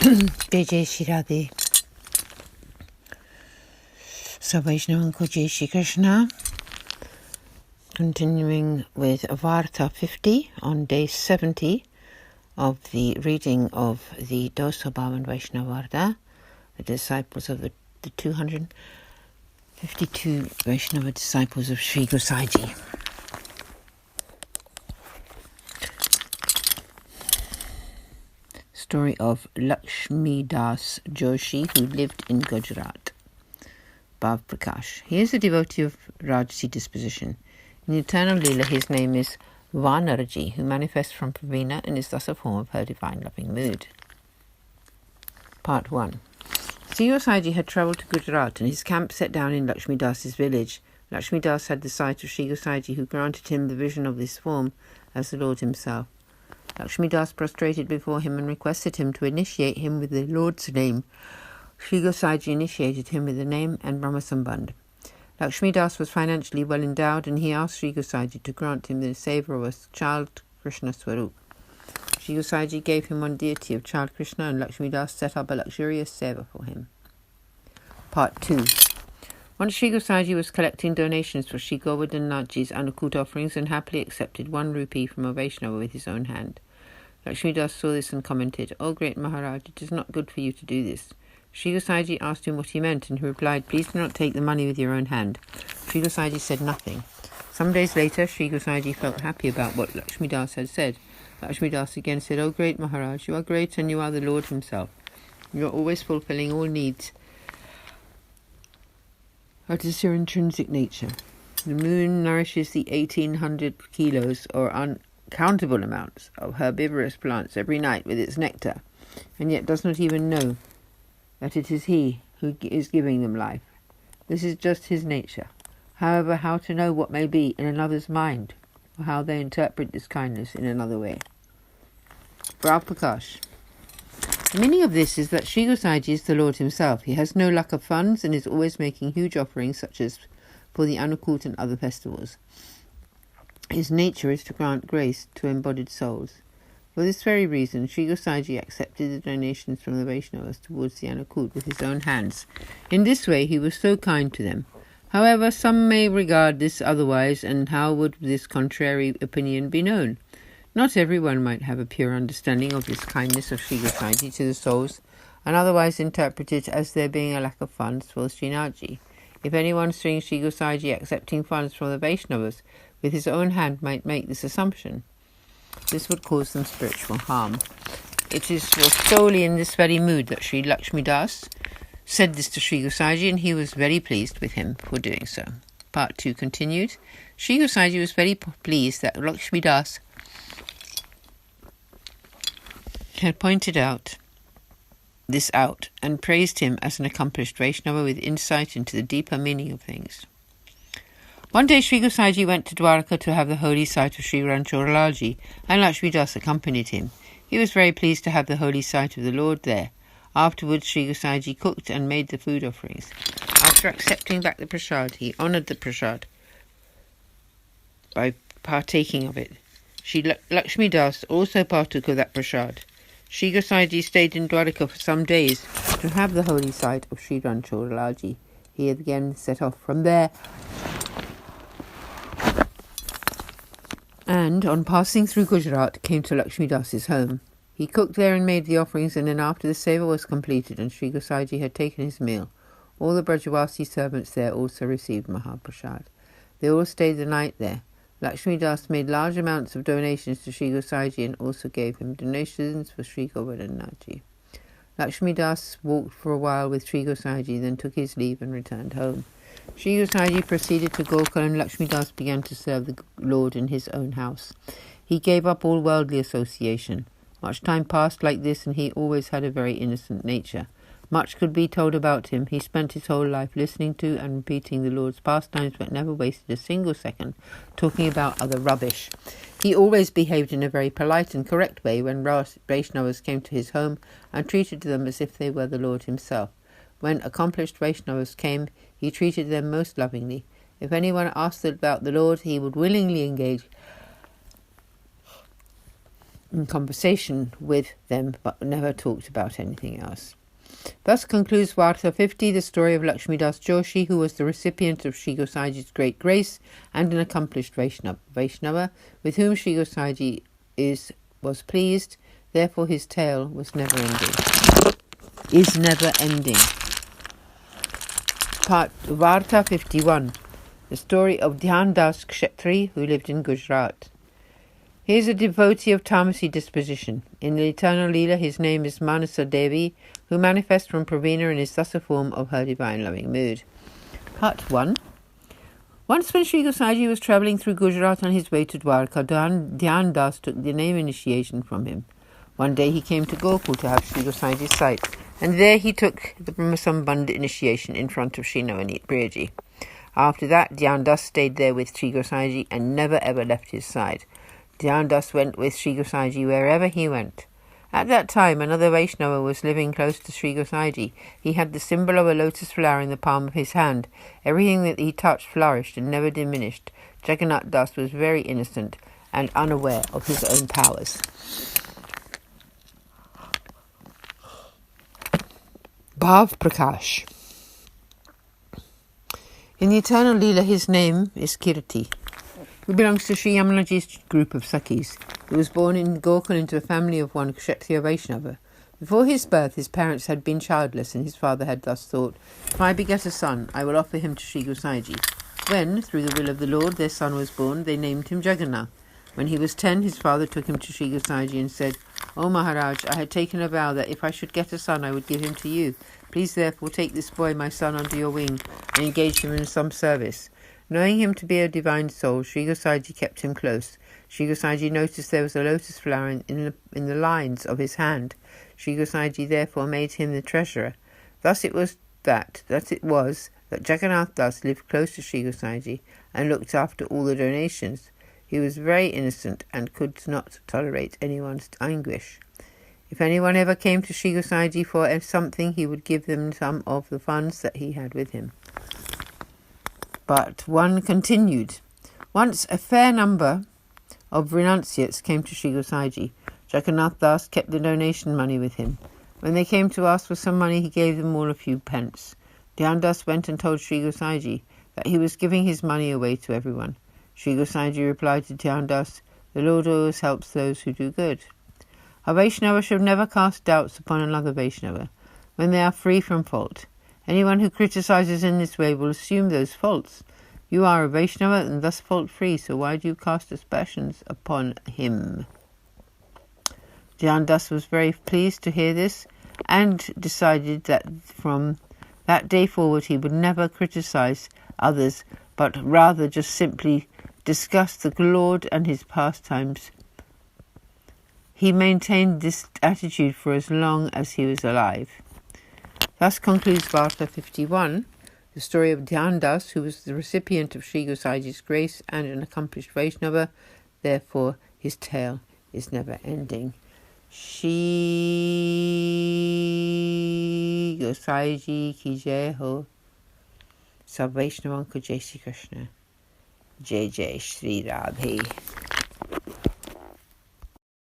Jai Jai Shri Radhe. So Vaishnav ko Jai Shri Krishna. Continuing with Varta 50 on day 70 of the reading of the Dosabhavan Vaishnava Varta, the disciples of the 252 Vaishnava disciples of Sri Gosaiji. Story of Laxmi Das Joshi, who lived in Gujarat. Bhav Prakash. He is a devotee of Rajasi disposition. In the eternal Leela, his name is Vanaraji, who manifests from Pravina and is thus a form of her divine loving mood. Part 1. Sri Gosaiji had travelled to Gujarat, and his camp set down in Laxmi Das's village. Laxmi Das had the sight of Sri Gosaiji, who granted him the vision of this form as the Lord himself. Laxmi Das prostrated before him and requested him to initiate him with the Lord's name. Sri Gosaiji initiated him with the name and Brahmasambandh. Laxmi Das was financially well endowed, and he asked Sri Gosaiji to grant him the Seva of a child Krishna Swarup. Sri Gosaiji gave him one deity of child Krishna, and Laxmi Das set up a luxurious Seva for him. Part 2. Once Sri Gosaiji was collecting donations for Sri Govardhanaji's Anukut offerings and happily accepted 1 rupee from a Vaishnava with his own hand. Laxmi Das saw this and commented, "O great Maharaj, it is not good for you to do this." Sri Gosaiji asked him what he meant, and he replied, "Please do not take the money with your own hand." Sri Gosaiji said nothing. Some days later, Sri Gosaiji felt happy about what Laxmi Das had said. Laxmi Das again said, "O great Maharaj, you are great and you are the Lord himself. You are always fulfilling all needs. That is your intrinsic nature. The moon nourishes the 1800 kilos or uncountable amounts of herbivorous plants every night with its nectar, and yet does not even know that it is he who is giving them life. This is just his nature. However, how to know what may be in another's mind, or how they interpret this kindness in another way?" Bhav Prakash. The meaning of this is that Sri Gosaiji is the Lord himself. He has no lack of funds and is always making huge offerings, such as for the Anukut and other festivals. His nature is to grant grace to embodied souls. For this very reason, Sri Gosaiji accepted the donations from the Vaishnavas towards the Anukut with his own hands. In this way, he was so kind to them. However, some may regard this otherwise, and how would this contrary opinion be known? Not everyone might have a pure understanding of this kindness of Sri Gosaiji to the souls, and otherwise interpret it as there being a lack of funds for Srinathji. If anyone seeing Sri Gosaiji accepting funds from the Vaishnavas with his own hand might make this assumption, this would cause them spiritual harm. It was solely in this very mood that Sri Laxmi Das said this to Sri Gosaiji, and he was very pleased with him for doing so. Part 2 continued. Sri Gosaiji was very pleased that Laxmi Das had pointed this out and praised him as an accomplished Vaishnava with insight into the deeper meaning of things. One day Sri Gosaiji went to Dwarka to have the holy sight of Sri Rancholalji, and Laxmi Das accompanied him. He was very pleased to have the holy sight of the Lord there. Afterwards Sri Gosaiji cooked and made the food offerings. After accepting back the prasad, he honoured the prasad by partaking of it. Sri Laxmi Das also partook of that prasad. Sri Gosaiji stayed in Dwarka for some days to have the holy sight of Sri Rancholalji. He again set off from there, and on passing through Gujarat came to Laxmi Das's home. He cooked there and made the offerings, and then after the seva was completed and Sri Gosaiji had taken his meal, all the Brajavasi servants there also received Mahaprasad. They all stayed the night there. Laxmi Das made large amounts of donations to Sri Gosaiji and also gave him donations for Sri Govardhanaji. Laxmi Das walked for a while with Sri Gosaiji, then took his leave and returned home. Sri Gosaiji proceeded to Golkar, and Laxmi Das began to serve the Lord in his own house. He gave up all worldly association. Much time passed like this, and he always had a very innocent nature. Much could be told about him. He spent his whole life listening to and repeating the Lord's pastimes, but never wasted a single second talking about other rubbish. He always behaved in a very polite and correct way when Vaishnavas came to his home, and treated them as if they were the Lord himself. When accomplished Vaishnavas came, he treated them most lovingly. If anyone asked about the Lord, he would willingly engage in conversation with them, but never talked about anything else. Thus concludes Varta 50, the story of Laxmi Das Joshi, who was the recipient of Sri Gosaji's great grace and an accomplished Vaishnava, with whom Sri Gosaji was pleased. Therefore his tale was never ending. Part Varta 51, the story of Dhyan Das Kshetri, who lived in Gujarat. He is a devotee of Tamasi disposition. In the eternal Leela, his name is Manasa Devi, who manifests from Pravina and is thus a form of her divine loving mood. Part 1. Once when Sri Gosaji was travelling through Gujarat on his way to Dwarka, Dhyan Das took the name initiation from him. One day he came to Gokul to have Sri Gosaji's sight, and there he took the Brahmasambandha initiation in front of Sri Navneet Priyaji. After that, Dhyan Das stayed there with Sri Gosaji and never ever left his side. Dhyan Das went with Sri Gosaji wherever he went. At that time, another Vaishnava was living close to Sri Gosaji. He had the symbol of a lotus flower in the palm of his hand. Everything that he touched flourished and never diminished. Jagannath Das was very innocent and unaware of his own powers. Bhav Prakash. In the eternal Leela, his name is Kirti. He belongs to Sri Yamunaji's group of Sakhis. He was born in Gokul into a family of one Kshatriya Vaishnava. Before his birth, his parents had been childless, and his father had thus thought, "If I beget a son, I will offer him to Sri Gosaji." When, through the will of the Lord, their son was born, they named him Jagannath. When he was 10, his father took him to Sri Gosaji and said, "O Maharaj, I had taken a vow that if I should get a son, I would give him to you. Please therefore take this boy, my son, under your wing and engage him in some service." Knowing him to be a divine soul, Sri Gosaji kept him close. Sri Gosaji noticed there was a lotus flower in the lines of his hand. Sri Gosaji therefore made him the treasurer. Thus it was that Jagannath Das lived close to Sri Gosaji and looked after all the donations. He was very innocent and could not tolerate anyone's anguish. If anyone ever came to Sri Gosaji for something, he would give them some of the funds that he had with him. But one continued. Once a fair number of renunciates came to Sri Gosaji. Jagannath Das kept the donation money with him. When they came to ask for some money, he gave them all a few pence. Dhyan Das went and told Sri Gosaji that he was giving his money away to everyone. Sri Gosaji replied to Dhyan Das, "The Lord always helps those who do good." A Vaishnava should never cast doubts upon another Vaishnava when they are free from fault. Anyone who criticizes in this way will assume those faults. You are a Vaishnava and thus fault-free, so why do you cast aspersions upon him? Dhyan Das was very pleased to hear this and decided that from that day forward he would never criticize others, but rather just simply discuss the Lord and his pastimes. He maintained this attitude for as long as he was alive. Thus concludes Varta 51, the story of Dhyan Das, who was the recipient of Sri Gosaji's grace and an accomplished Vaishnava. Therefore, his tale is never ending. Shri Gosaji ki jai ho. Sab Vaishnavan ko jai Shri Krishna. Jai Jai Shri Radhe.